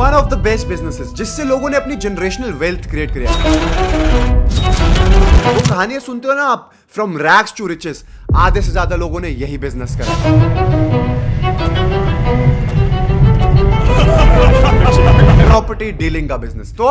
One of the best businesses जिससे लोगों ने अपनी जनरेशनल वेल्थ क्रिएट किया। वो कहानियां सुनते हो ना आप, फ्रॉम रैग्स टू रिचेस, आधे से ज्यादा लोगों ने यही बिजनेस करा। प्रॉपर्टी डीलिंग का बिजनेस। तो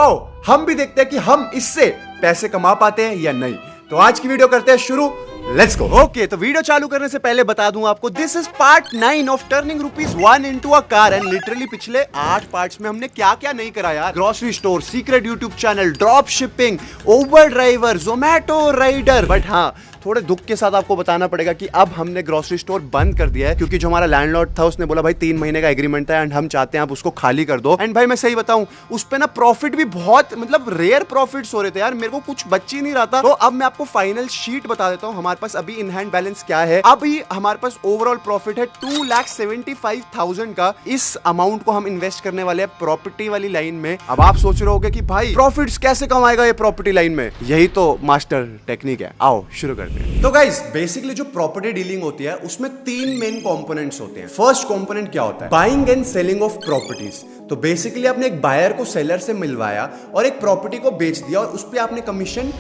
हम भी देखते हैं कि हम इससे पैसे कमा पाते हैं या नहीं। तो आज की वीडियो करते हैं शुरू, लेट्स गो। ओके, तो वीडियो चालू करने से पहले बता दूं आपको, this is part 9 of turning ₹1 into a car. And literally पिछले 8 पार्ट्स में हमने क्या क्या नहीं करा यार। Grocery store, secret YouTube channel, drop shipping, Uber driver, Zomato rider. But हाँ, थोड़े दुख के साथ आपको बताना पड़ेगा कि अब हमने ग्रोसरी स्टोर बंद कर दिया है, क्योंकि जो हमारा लैंडलॉर्ड था उसने बोला भाई 3 महीने का एग्रीमेंट था एंड हम चाहते हैं आप उसको खाली कर दो। एंड भाई मैं सही बताऊं, उस पे ना प्रॉफिट भी बहुत, मतलब रेयर प्रॉफिट्स हो रहे थे यार, मेरे को कुछ बच ही नहीं रहा था। तो अब मैं आपको फाइनल शीट बता देता हूं, हमारे पास अभी इन हैंड बैलेंस क्या है। अभी हमारे पास ओवरऑल प्रॉफिट है 2,75,000 का। इस अमाउंट को हम इन्वेस्ट करने वाले हैं प्रॉपर्टी वाली लाइन में। अब आप सोच रहे होगे कि भाई प्रॉफिट्स कैसे कमाएगा ये प्रॉपर्टी लाइन में, यही तो मास्टर टेक्निक है। आओ शुरू करते हैं। तो गाइस, बेसिकली जो प्रॉपर्टी डीलिंग होती है उसमें 3 मेन कंपोनेंट्स होते हैं। फर्स्ट कंपोनेंट क्या होता है? Buying and selling of properties. तो बेसिकली आपने एक बायर को सेलर से मिलवाया और एक प्रॉपर्टी को बेच दिया और उस पे आपने कमीशन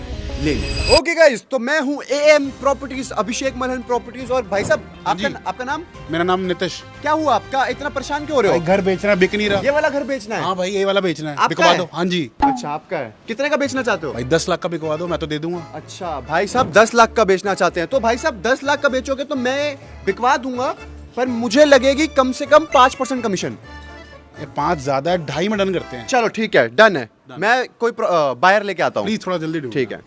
ले ली। ओके गाइस, तो मैं हूं am properties, Abhishek Malhan properties. और भाई साहब आपका नाम? मेरा नाम नितिश। क्या हुआ आपका, इतना परेशान क्यों हो रहे हो? घर बेचना, बिक नहीं रहा। ये वाला घर बेचना है? हाँ भाई, ये वाला बेचना है, बिकवा दो। हाँ जी। अच्छा, आपका है। कितने का बेचना चाहते हो? भाई 10 लाख का बिकवा दो, मैं तो दे दूंगा। अच्छा भाई साहब 10 लाख का बेचना चाहते हैं, तो भाई साहब 10 लाख का बेचोगे तो मैं बिकवा दूंगा, पर मुझे लगेगी कम से कम 5% कमीशन। 5 ज्यादा है, 2.5 में डन करते हैं। चलो ठीक है, डन है। मैं कोई बायर लेके आता हूँ। प्लीज थोड़ा जल्दी ढूंढो। ठीक है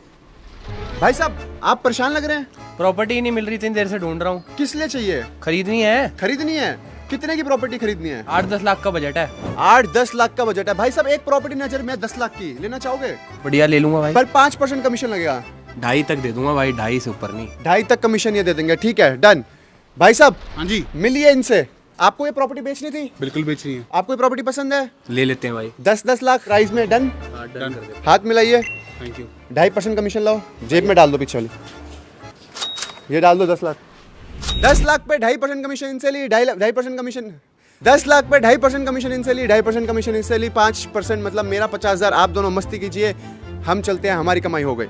भाई साहब, आप परेशान लग रहे हैं। प्रॉपर्टी नहीं मिल रही, इतनी देर से ढूंढ रहा हूँ। किस लिए चाहिए? खरीदनी है। खरीदनी है? कितने की प्रॉपर्टी खरीदनी है? 8-10 लाख का बजट है। 8-10 लाख का बजट है भाई साहब। एक प्रॉपर्टी नजर में 10 लाख की लेना चाहोगे? बढ़िया, ले लूंगा भाई। पर 5% कमीशन लगेगा। 2.5 तक दे दूंगा भाई, 2.5 से ऊपर नहीं। 2.5 तक कमीशन ये दे देंगे, ठीक है डन। भाई साहब हाँ जी, मिलिए इनसे। आपको ये प्रॉपर्टी बेचनी थी? बिल्कुल बेच रही है। आपको ये प्रॉपर्टी पसंद है? ले लेते हैं भाई। 10-10 लाख प्राइस में डन। डन कर दे। हाथ मिलाइए। Thank you. 2.5% कमीशन लाओ, जेब में डाल दो पीछे वाली, ये डाल दो। 10 लाख। 10 लाख पे 2.5% कमीशन इनसे ली, 2.5% कमीशन। 10 लाख पे 2.5% कमीशन इनसे ली, 2.5% कमीशन इनसे ली, 5% मतलब मेरा 50,000। आप दोनों मस्ती कीजिए, हम चलते हैं, हमारी कमाई हो गई।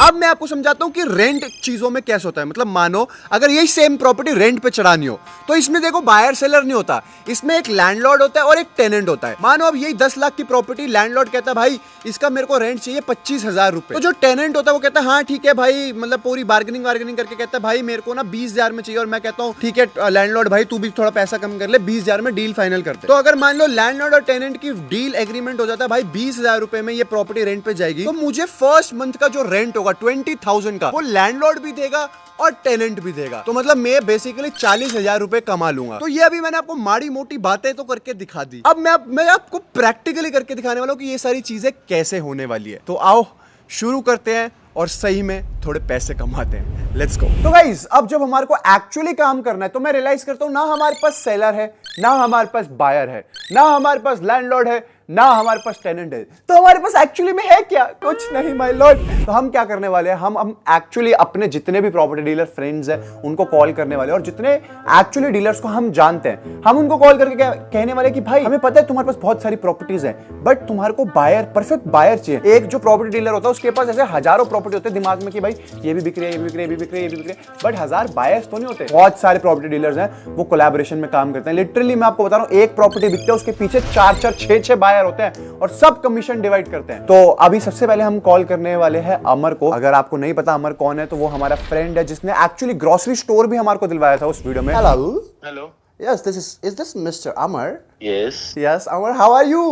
अब मैं आपको समझाता हूं कि रेंट चीजों में कैसे होता है। मतलब मानो अगर यही सेम प्रॉपर्टी रेंट पे चढ़ानी हो तो इसमें देखो बायर सेलर नहीं होता, इसमें एक लैंडलॉर्ड होता है और एक टेनेंट होता है। मानो अब यही 10 लाख की प्रॉपर्टी, लैंडलॉर्ड कहता है भाई इसका मेरे को रेंट चाहिए 25,000 रुपए। तो जो टेनेंट होता है वो कहता है हाँ ठीक है भाई, मतलब पूरी बार्गेनिंग करके कहता है भाई मेरे को ना 20,000 में चाहिए। और मैं कहता हूँ ठीक है लैंडलॉर्ड भाई तू भी थोड़ा पैसा कम कर ले, 20,000 में डील फाइनल करते। तो अगर मान लो लैंडलॉर्ड और टेनेंट की डील एग्रीमेंट हो जाता है भाई 20,000 रुपए में ये प्रॉपर्टी रेंट पे जाएगी, तो मुझे फर्स्ट मंथ का जो रेंट होगा 20,000 का, वो लैंडलॉर्ड भी देगा और टेनेंट भी देगा। तो मतलब मैं बेसिकली 40,000 रुपए कमा लूंगा। तो ये अभी मैंने आपको माड़ी मोटी बातें तो करके दिखा दी। अब मैं आपको प्रैक्टिकली करके दिखाने वाला हूं कि ये सारी चीजें कैसे होने वाली है। तो आओ शुरू करते हैं और सही में थोड़े पैसे कमाते हैं। Let's go. तो गाइस, अब जब हमारे को एक्चुअली काम करना है तो मैं रियलाइज करता हूं ना हमारे पास सेलर है, ना हमारे पास बायर है, ना हमारे पास लैंडलॉर्ड है, ना हमारे पास टेनेंट है। तो हमारे पास एक्चुअली में है क्या? कुछ नहीं माय लॉर्ड। तो हम क्या करने वाले हैं, हम एक्चुअली अपने जितने भी प्रॉपर्टी डीलर फ्रेंड्स हैं उनको कॉल करने वाले, और जितने एक्चुअली डीलर्स को हम जानते हैं हम उनको कॉल करके कहने वाले कि भाई हमें पता है तुम्हारे पास बहुत सारी प्रॉपर्टीज है, बट तुम्हारे को बायर, परफेक्ट बायर चाहिए। एक जो प्रॉपर्टी डीलर होता है उसके पास ऐसे हजारों प्रॉपर्टी होते हैं दिमाग में कि भाई ये भी बिक रही है, ये भी बिक रही है, ये भी बिक रही है, ये भी बिक रही है, बट 1000 बायर्स तो नहीं होते। बहुत सारे प्रॉपर्टी डीलर्स हैं, वो कोलैबोरेशन में काम करते हैं। लिटरली मैं आपको बता रहा हूँ, एक प्रॉपर्टी बिकते हैं उसके पीछे 4-4, 6-6 बायर होते हैं और सब कमीशन डिवाइड करते हैं। तो अभी सबसे पहले हम कॉल करने वाले हैं अमर को। अगर आपको नहीं पता अमर कौन है तो वो हमारा फ्रेंड है जिसने एक्चुअली ग्रोसरी स्टोर भी हमारे को दिलवाया था उस वीडियो में। Hello Yes, is this Mr. Amar? Yes Yes, Amar, how are you?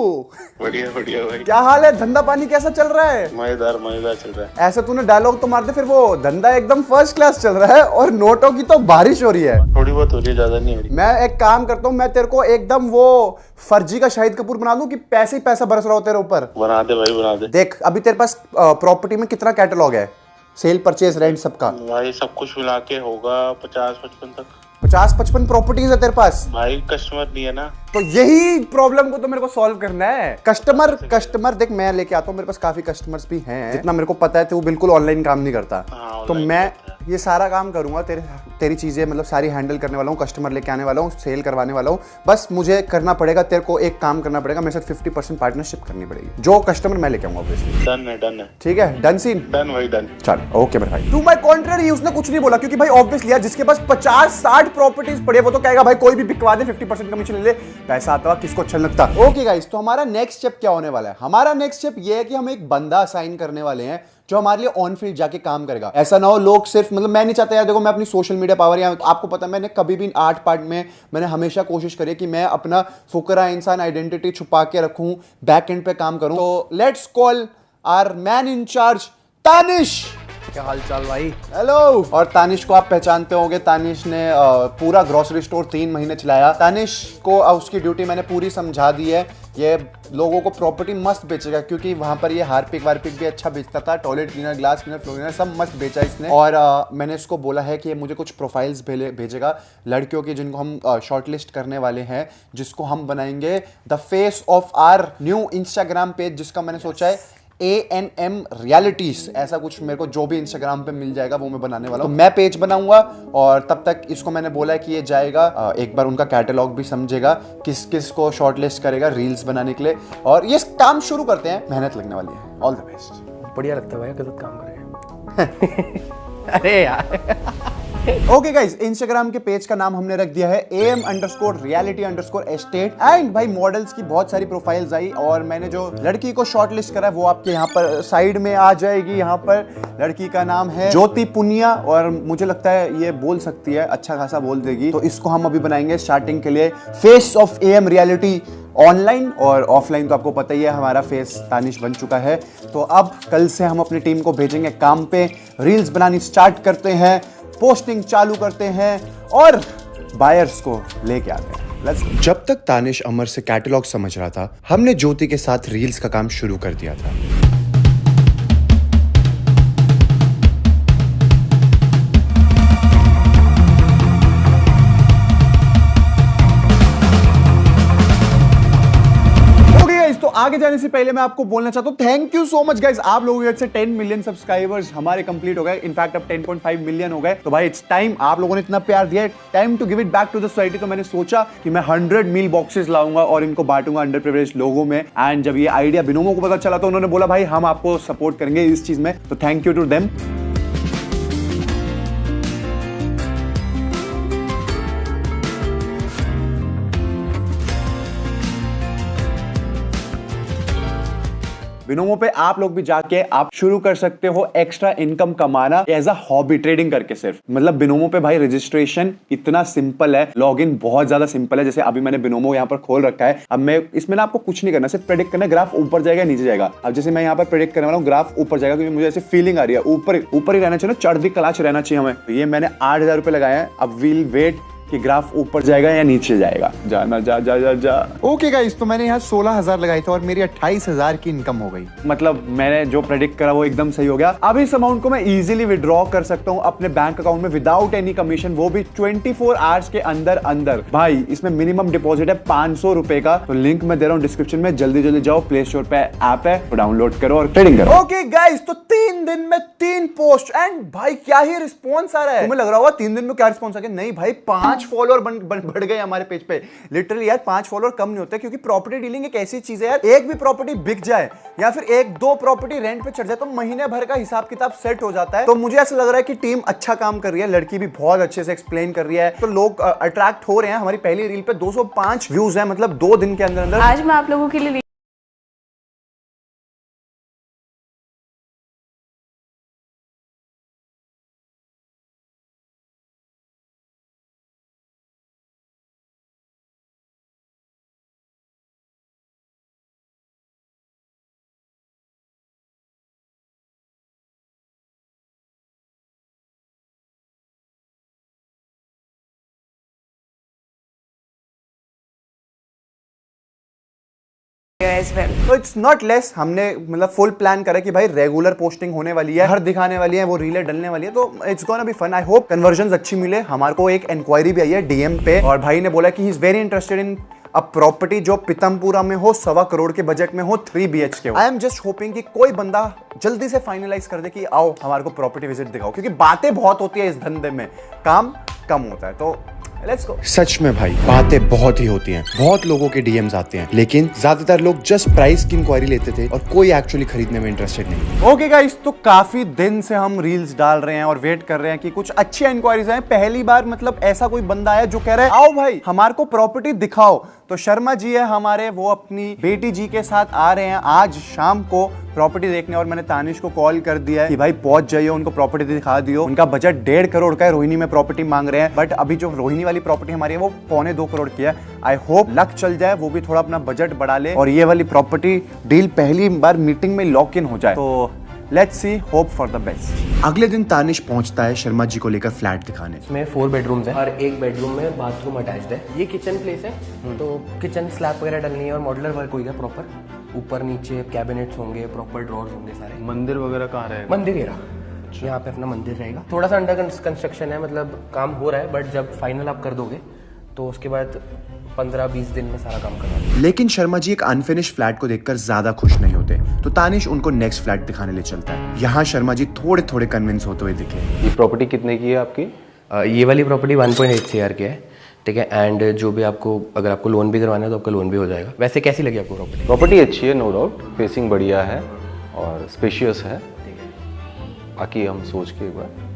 बढ़िया बढ़िया भाई, क्या हाल है? धंधा पानी कैसा चल रहा है? मजेदार चल रहा है। ऐसा तूने डायलॉग तो मार दे, फिर वो धंधा एकदम फर्स्ट क्लास चल रहा है और नोटों की तो बारिश हो रही है। थोड़ी बहुत हो रही है, ज्यादा नहीं हो रही। मैं एक काम करता हूँ, मैं तेरे को एकदम वो फर्जी का शाहिद कपूर बना दूं कि पैसे ही पैसा बरस रहा हो तेरे ऊपर। बना दे भाई, बना दे। देख अभी तेरे पास प्रॉपर्टी में कितना कैटलॉग है, सेल परचेज रेंट सबका? भाई सब कुछ मिला के होगा 50-55 तक। 50-55 प्रॉपर्टीज है तेरे पास? भाई कस्टमर नहीं है ना, तो यही प्रॉब्लम को तो मेरे को सॉल्व करना है। कस्टमर देख मैं लेके आता हूँ, मेरे पास काफी कस्टमर्स भी हैं। जितना मेरे को पता है तो वो बिल्कुल ऑनलाइन काम नहीं करता। हाँ, तो online मैं करता है। ये सारा काम करूंगा, तेरी चीजें मतलब सारी हैंडल करने वाला हूँ, कस्टमर लेके आने वाला हूँ, सेल करवाने वाला हूँ। बस मुझे करना पड़ेगा, तेरे को एक काम करना पड़ेगा, मेरे साथ 50% पार्टनरशिप करनी पड़ेगी। जो कस्टमर मैं लेके आऊंगा ऑब्वियसली। डन है ठीक है, डन सीन, डन भाई डन। चल ओके मेरे भाई। टू माय कॉन्ट्ररी उसने कुछ नहीं बोला, क्योंकि भाई ऑब्वियसली यार जिसके पास 50-60 प्रॉपर्टीज पड़े वो तो कहेगा भाई कोई भी बिकवा दे, 50% कमीशन ले ले, पैसा आता हुआ किसको अच्छा लगता। ओके गाइस, तो हमारा नेक्स्ट स्टेप क्या होने वाला है? हमारा नेक्स्ट स्टेप ये है कि हम एक बंदा असाइन करने वाले हैं जो हमारे लिए ऑन फील्ड जाके काम करेगा। ऐसा ना हो लोग सिर्फ मतलब, मैं नहीं चाहता यार, देखो मैं अपनी सोशल मीडिया पावर, या आपको पता है मैंने कभी भी 8 पार्ट में मैंने हमेशा कोशिश करी कि मैं अपना फुकरा इंसान आइडेंटिटी छुपा के रखूं, बैक एंड पे काम करूं। तो let's call our man in charge, Tanish. क्या हाल चाल भाई? हेलो। और तानिश को आप पहचानते होंगे, तानिश ने पूरा ग्रोसरी स्टोर 3 महीने चलाया। तानिश को उसकी ड्यूटी मैंने पूरी समझा दी है। ये लोगों को प्रॉपर्टी मस्त बेचेगा, क्योंकि वहां पर ये हार्पिक वार्पिक भी अच्छा बेचता था, toilet cleaner, glass cleaner, floor cleaner सब मस्त बेचा इसने। और मैंने इसको बोला है कि मुझे कुछ प्रोफाइल्स भेजेगा लड़कियों की, जिनको हम शॉर्टलिस्ट करने वाले हैं, जिसको हम बनाएंगे the face of our new Instagram page, जिसका मैंने सोचा है ANM रियलिटीज, ऐसा कुछ मेरे को जो भी इंस्टाग्राम पे मिल जाएगा वो मैं बनाने वाला हूँ। तो मैं पेज बनाऊंगा और तब तक इसको मैंने बोला है कि ये जाएगा, एक बार उनका कैटलॉग भी समझेगा, किस किस को शॉर्टलिस्ट करेगा रील्स बनाने के लिए, और ये काम शुरू करते हैं। मेहनत लगने वाली है। All the best. बढ़िया लगता है भाई, गलत काम करेंगे। अरे यार ओके गाइस, इंस्टाग्राम के पेज का नाम हमने रख दिया है AM_reality_estate। एंड भाई मॉडल्स की बहुत सारी प्रोफाइल्स आई, और मैंने जो लड़की को शॉर्टलिस्ट करा है वो आपके यहाँ पर साइड में आ जाएगी। यहाँ पर लड़की का नाम है ज्योति पुनिया, और मुझे लगता है ये बोल सकती है, अच्छा खासा बोल देगी। तो इसको हम अभी बनाएंगे स्टार्टिंग के लिए face of AM reality, online और ऑफलाइन तो आपको पता ही है, हमारा फेस तानिश बन चुका है। तो अब कल से हम अपनी टीम को भेजेंगे काम पे, रील्स बनानी स्टार्ट करते हैं, पोस्टिंग चालू करते हैं और बायर्स को लेके आते हैं। जब तक तानिश अमर से कैटलॉग समझ रहा था, हमने ज्योति के साथ रील्स का काम शुरू कर दिया था। तो आगे जाने से पहले मैं आपको बोलना चाहता हूं, thank you so much guys. आप लोगों से 10 मिलियन सब्सक्राइबर्स हमारे कंप्लीट हो गए। इनफैक्ट अब 10.5 मिलियन हो गए। तो भाई इट्स टाइम, आप लोगों ने इतना प्यार दिया है, time to give it back to the society. तो मैंने सोचा कि मैं 100 मील बॉक्सेस लाऊंगा और इनको बांटूंगा अंडर प्रिविलेज्ड लोगों में। एंड जब ये आइडिया बिनोमो को पता चला तो उन्होंने बोला भाई हम आपको सपोर्ट करेंगे इस चीज में। तो thank you to them. Binomo पे आप लोग भी जाके आप शुरू कर सकते हो एक्स्ट्रा इनकम कमाना एज अ हॉबी, ट्रेडिंग करके सिर्फ। मतलब बिनोमो पे भाई रजिस्ट्रेशन इतना सिंपल है, लॉगिन बहुत ज्यादा सिंपल है। जैसे अभी मैंने बिनोमो यहाँ पर खोल रखा है। अब मैं इसमें ना आपको कुछ नहीं करना, सिर्फ प्रेडिक्ट करना, ग्राफ ऊपर जाएगा नीचे जाएगा। अब जैसे मैं यहाँ पर प्रेडिक्ट करने वाला हूँ ग्राफ ऊपर जाएगा, क्योंकि मुझे ऐसी फीलिंग आ रही है ऊपर ऊपर ही रहना चाहिए ना, चढ़ती कलाच रहना चाहिए हमें। तो ये मैंने 8,000 रुपए लगाए हैं। अब वील वेट कि ग्राफ ऊपर जाएगा या नीचे जाएगा। जाना जा जा जा जा। ओके गाइस, तो मैंने यहाँ 16,000 लगाई थी और मेरी 28,000 की इनकम हो गई। मतलब मैंने जो प्रेडिक्ट करा वो एकदम सही हो गया। अब इस अमाउंट को मैं इजीली विड्रॉ कर सकता हूँ अपने बैंक अकाउंट में विदाउट एनी कमीशन, वो भी 24 आवर्स के अंदर अंदर। भाई इसमें मिनिमम डिपॉजिट है 500 रुपए का। तो लिंक मैं दे रहा हूँ डिस्क्रिप्शन में, जल्दी जल्दी जाओ, प्ले स्टोर पे ऐप है, डाउनलोड करो और ट्रेडिंग करो। ओके गाइस, तो 3 दिन में 3 पोस्ट एंड भाई क्या ही रिस्पॉन्स आ रहा है। तुम्हें लग रहा होगा 3 दिन में क्या रिस्पॉन्स आ गया? नहीं भाई, 5 फॉलोअर बढ़ गए हमारे पेज पे। लिटरली यार 5 फॉलोअर कम नहीं होते, क्योंकि प्रॉपर्टी डीलिंग एक ऐसी चीज है यार, एक भी प्रॉपर्टी बिक जाए या फिर 1-2 प्रॉपर्टी रेंट पे चढ़ जाए तो महीने भर का हिसाब किताब सेट हो जाता है। तो मुझे ऐसा लग रहा है कि टीम अच्छा काम कर रही है, लड़की भी बहुत अच्छे से एक्सप्लेन कर रही है, तो लोग अट्रैक्ट हो रहे हैं। हमारी पहली रील पे 205 व्यूज है, मतलब 2 दिन के अंदर अंदर। आज मैं आप लोगों के लिए as well. तो इट्स नॉट लेस, हमने मतलब फुल प्लान करा कि भाई रेगुलर पोस्टिंग होने वाली है, हर दिखाने वाली है, वो रीलें डलने वाली है, तो it's gonna be fun. I hope conversion अच्छी मिले। हमारे को एक इंक्वायरी भी आई है डीएम पे, और भाई ने बोला कि he is very interested in a property जो पीतमपुरा में हो, 1.25 करोड़ के बजट में हो, 3 BHK हो। आई एम जस्ट होपिंग कि कोई बंदा जल्दी से फाइनलाइज कर दे कि आओ हमारे को प्रॉपर्टी विजिट दिखाओ, क्योंकि बातें बहुत होती है इस धंधे में, काम कम होता है। तो लेट्स गो। सच में भाई बातें बहुत ही होती हैं, बहुत लोगों के डीएम्स आते हैं, लेकिन ज्यादातर लोग जस्ट प्राइस की इंक्वायरी लेते थे और कोई एक्चुअली खरीदने में इंटरेस्टेड नहीं। ओके गाइस, तो काफी दिन से हम रील्स डाल रहे हैं और वेट कर रहे हैं कि कुछ अच्छी इंक्वायरीज आए। पहली बार मतलब ऐसा कोई बंदा आया जो कह रहा है आओ भाई हमारे को प्रॉपर्टी दिखाओ। तो शर्मा जी है हमारे, वो अपनी बेटी जी के साथ आ रहे हैं आज शाम को प्रॉपर्टी देखने, और मैंने तानिश को कॉल कर दिया है कि भाई पहुंच जाइए, उनको प्रॉपर्टी दिखा दियो। उनका बजट 1.5 करोड़ का है, रोहिणी में प्रॉपर्टी मांग रहे हैं, बट अभी जो रोहिणी वाली प्रॉपर्टी हमारी है वो 2.25 करोड़ की है। आई होप लक चल जाए, वो भी थोड़ा अपना बजट बढ़ा ले और ये वाली प्रॉपर्टी डील पहली बार मीटिंग में लॉक इन हो जाए। तो let's see, hope for the best. अगले दिन तानिश पहुंचता है शर्मा जी को लेकर फ्लैट दिखाने। इसमें 4 बेडरूम्स हैं और एक बेडरूम में बाथरूम अटैच्ड है। ये किचन प्लेस है, तो किचन स्लैब वगैरह डलनी है और मॉड्यूलर वर्क होगा प्रॉपर। ऊपर नीचे कैबिनेट्स होंगे, प्रॉपर ड्रॉर्स होंगे सारे। मंदिर वगैरह कहाँ रहेगा? मंदिर ही रहा, यहाँ पे अपना मंदिर रहेगा। थोड़ा सा अंडर कंस्ट्रक्शन है, मतलब काम हो रहा है, बट जब फाइनल आप कर दोगे तो उसके बाद 15-20 दिन में सारा काम करना। लेकिन शर्मा जी एक अनफिनिश फ्लैट को देखकर ज्यादा खुश नहीं होते, तो तानिश उनको नेक्स्ट फ्लैट दिखाने ले चलता है। यहाँ शर्मा जी थोड़े थोड़े कन्विंस होते हुए दिखे। ये प्रॉपर्टी कितने की है आपकी? ये वाली प्रॉपर्टी 1.8 CR की है, ठीक है। एंड जो भी आपको, अगर आपको लोन भी करवाना है तो आपका लोन भी हो जाएगा। वैसे कैसी लगी आपको प्रॉपर्टी? प्रॉपर्टी अच्छी है, नो डाउट, फेसिंग बढ़िया है और स्पेशियस है। बाकी हम सोच के एक बार